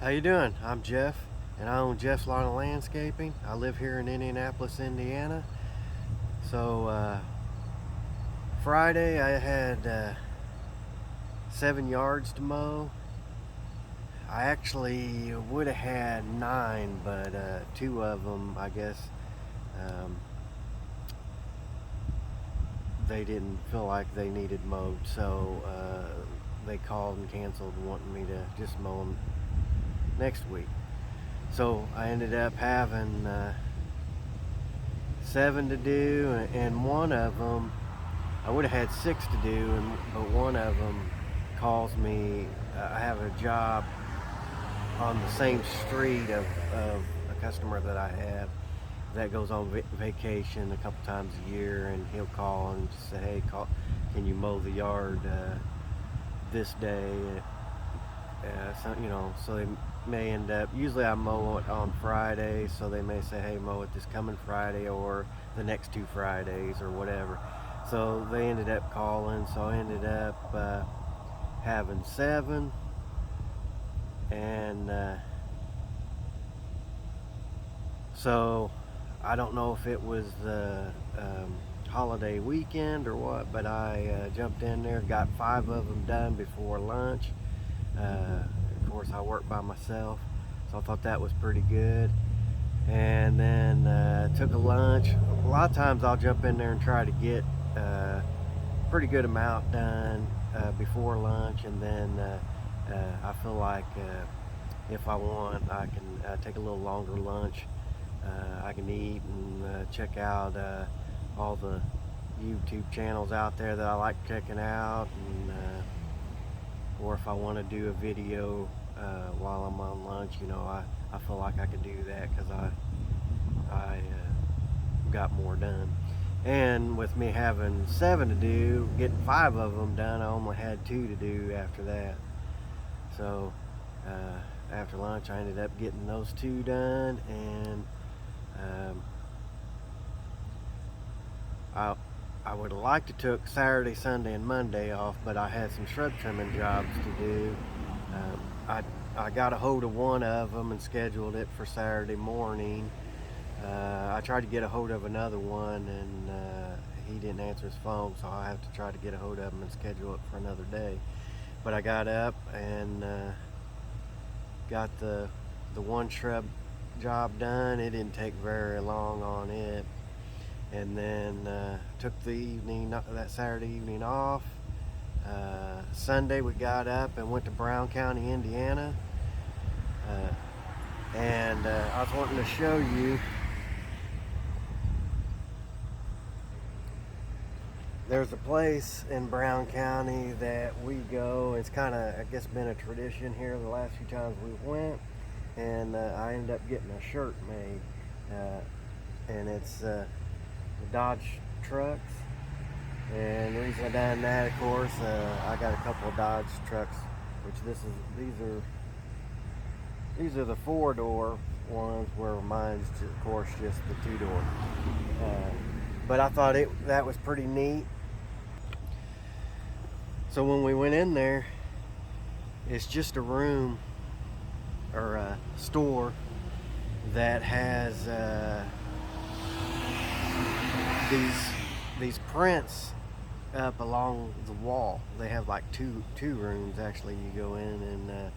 How you doing? I'm Jeff, and I own Jeff's Lawn and Landscaping. I live here in Indianapolis, Indiana. So Friday I had 7 yards to mow. I actually would have had nine, but two of them, I guess, um, they didn't feel like they needed mowed, so they called and canceled, wanting me to just mow them next week. So I ended up having seven to do, and one of them I would have had six to do, but one of them calls me. I have a job on the same street of a customer that I have that goes on vacation a couple times a year, and he'll call and just say, "Hey, can you mow the yard this day?" So they may end up. Usually, I mow it on Friday, so they may say, "Hey, mow it this coming Friday or the next 2 Fridays or whatever." So they ended up calling, so I ended up having seven, and so I don't know if it was the holiday weekend or what, but I jumped in there, got five of them done before lunch. Of course, I work by myself, so I thought that was pretty good. And then took a lunch. A lot of times I'll jump in there and try to get pretty good amount done before lunch, and then I feel like if I want, I can take a little longer lunch. I can eat and check out all the YouTube channels out there that I like checking out, and or if I want to do a video while I'm on lunch, I feel like I can do that because I got more done. And with me having seven to do, getting five of them done, I only had two to do after that. So after lunch, I ended up getting those two done, and um, I I would have liked to took Saturday, Sunday, and Monday off, but I had some shrub trimming jobs to do. Um, I got a hold of one of them and scheduled it for Saturday morning. I tried to get a hold of another one, and he didn't answer his phone, so I have to try to get a hold of him and schedule it for another day. But I got up and got the one shrub job done. It didn't take very long on it, and then took the evening, that Saturday evening off. Sunday we got up and went to Brown County, Indiana, and I was wanting to show you. There's a place in Brown County that we go. It's kind of, I guess, been a tradition here the last few times we went, and I ended up getting a shirt made, and it's the Dodge trucks. And the reason I done that, of course, I got a couple of Dodge trucks, which these are the 4-door ones, where mine's, of course, just the 2-door. Uh, but I thought that was pretty neat. So when we went in there, it's just a room or a store that has these prints up along the wall. They have like two rooms actually. You go in and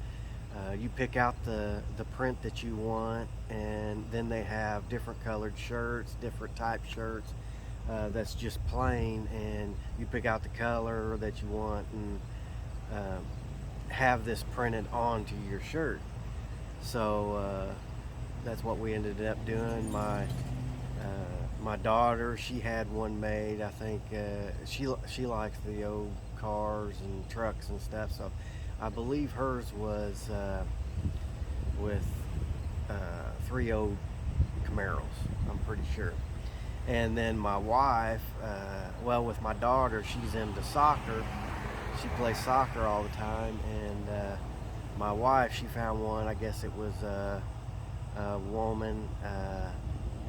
you pick out the print that you want, and then they have different colored shirts, different type shirts. That's just plain, and you pick out the color that you want and have this printed onto your shirt. So that's what we ended up doing. My daughter, she had one made. I think she likes the old cars and trucks and stuff. So I believe hers was with three old Camaros. I'm pretty sure. And then my wife, with my daughter, she's into soccer. She plays soccer all the time, and my wife, she found one. I guess it was a woman,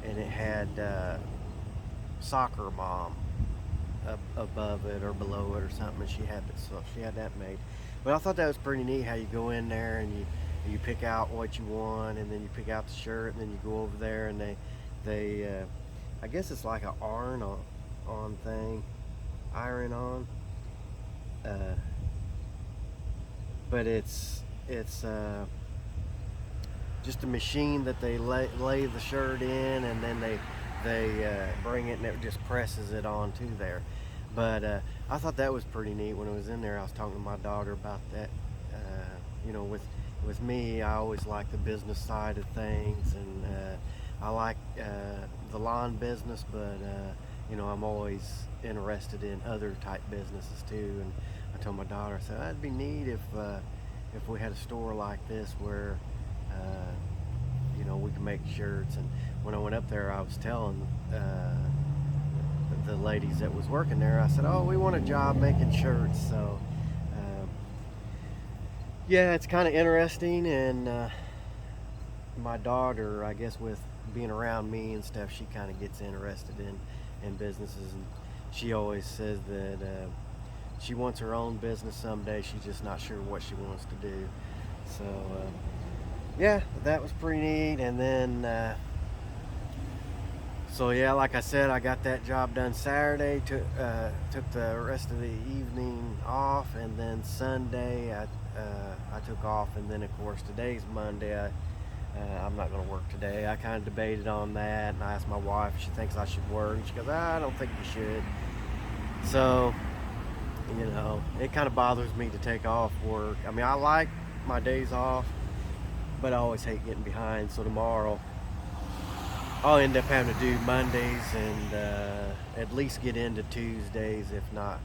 and it had soccer mom above it or below it or something, and she had that made. But I thought that was pretty neat how you go in there and you pick out what you want, and then you pick out the shirt, and then you go over there, and they I guess it's like an on thing, iron on, uh, but it's just a machine that they lay the shirt in, and then they bring it, and it just presses it onto there. But I thought that was pretty neat. When I was in there, I was talking to my daughter about that. With me, I always like the business side of things, and I like the lawn business, but I'm always interested in other type businesses too. And I told my daughter, I said, that'd be neat if we had a store like this where we can make shirts. And when I went up there, I was telling the ladies that was working there, I said, oh, we want a job making shirts. So yeah, it's kind of interesting. And my daughter, I guess with being around me and stuff, she kind of gets interested in businesses, and she always says that she wants her own business someday. She's just not sure what she wants to do. So yeah, that was pretty neat. And then so yeah, like I said, I got that job done Saturday. Took the rest of the evening off, and then Sunday I took off. And then of course today's Monday. I'm not going to work today. I kind of debated on that, and I asked my wife if she thinks I should work, and she goes, I don't think you should. So it kind of bothers me to take off work. I mean, I like my days off, but I always hate getting behind. So tomorrow I'll end up having to do Mondays, and at least get into Tuesdays, if not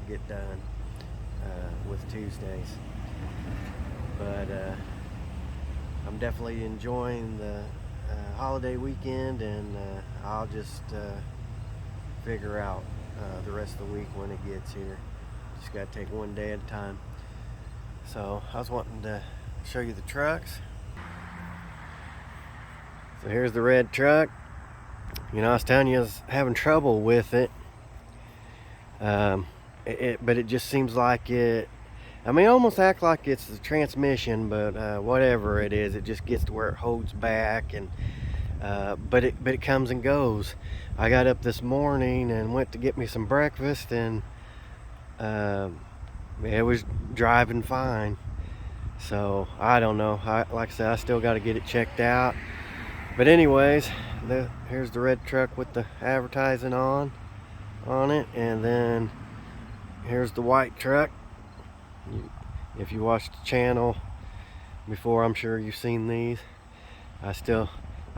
get done with Tuesdays. But I'm definitely enjoying the holiday weekend, and I'll just figure out the rest of the week when it gets here. Just got to take one day at a time. So I was wanting to show you the trucks. So here's the red truck. I was telling you I was having trouble with it. But it just seems like it almost act like it's the transmission, but whatever it is, it just gets to where it holds back, and but it comes and goes. I got up this morning and went to get me some breakfast, and it was driving fine. So I don't know. Like I said, I still got to get it checked out. But anyways, here's the red truck with the advertising on it, and then here's the white truck. If you watched the channel before, I'm sure you've seen these. I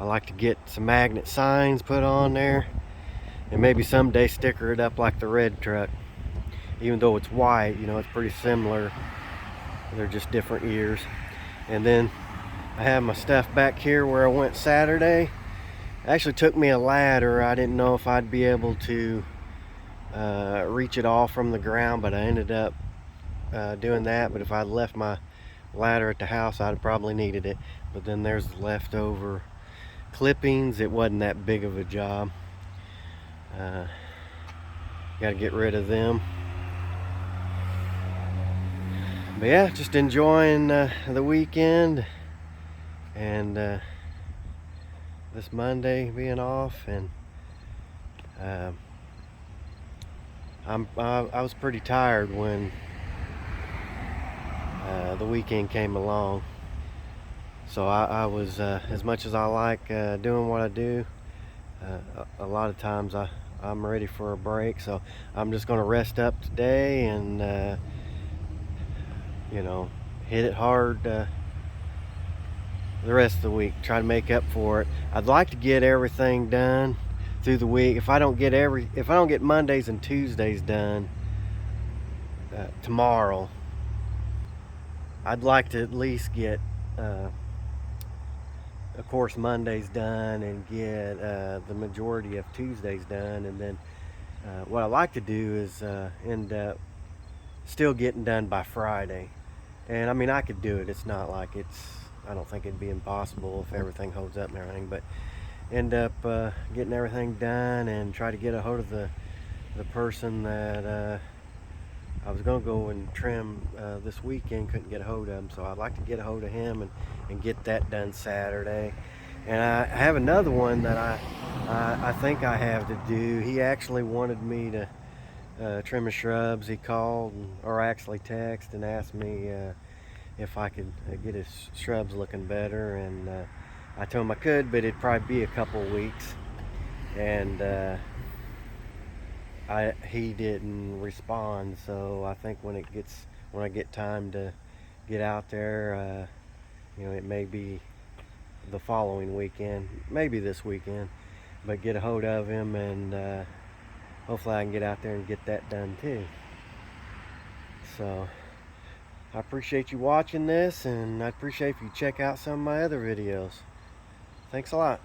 like to get some magnet signs put on there, and maybe someday sticker it up like the red truck. Even though it's white, it's pretty similar. They're just different years. And then I have my stuff back here where I went Saturday. It actually took me a ladder. I didn't know if I'd be able to reach it all from the ground, but I ended up doing that. But if I'd left my ladder at the house, I'd have probably needed it. But then there's the leftover clippings. It wasn't that big of a job. Got to get rid of them. But yeah, just enjoying the weekend, and this Monday being off, and I was pretty tired when the weekend came along. So I was, as much as I like doing what I do, a lot of times I'm ready for a break. So I'm just going to rest up today, and hit it hard the rest of the week. Try to make up for it. I'd like to get everything done through the week. If I don't get Mondays and Tuesdays done tomorrow, I'd like to at least get of course Mondays done, and get the majority of Tuesdays done. And then what I like to do is end up still getting done by Friday. And I mean, I could do it. It's not like I don't think it'd be impossible if everything holds up and everything, but end up getting everything done, and try to get a hold of the person that I was gonna go and trim this weekend, couldn't get a hold of him, so I'd like to get a hold of him and get that done Saturday. And I have another one that I think I have to do. He actually wanted me to trim his shrubs. He called or actually texted and asked me if I could get his shrubs looking better, and I told him I could, but it'd probably be a couple weeks. And he didn't respond, so I think when I get time to get out there, it may be the following weekend, maybe this weekend, but get a hold of him, and hopefully I can get out there and get that done too. So I appreciate you watching this, and I appreciate if you check out some of my other videos. Thanks a lot.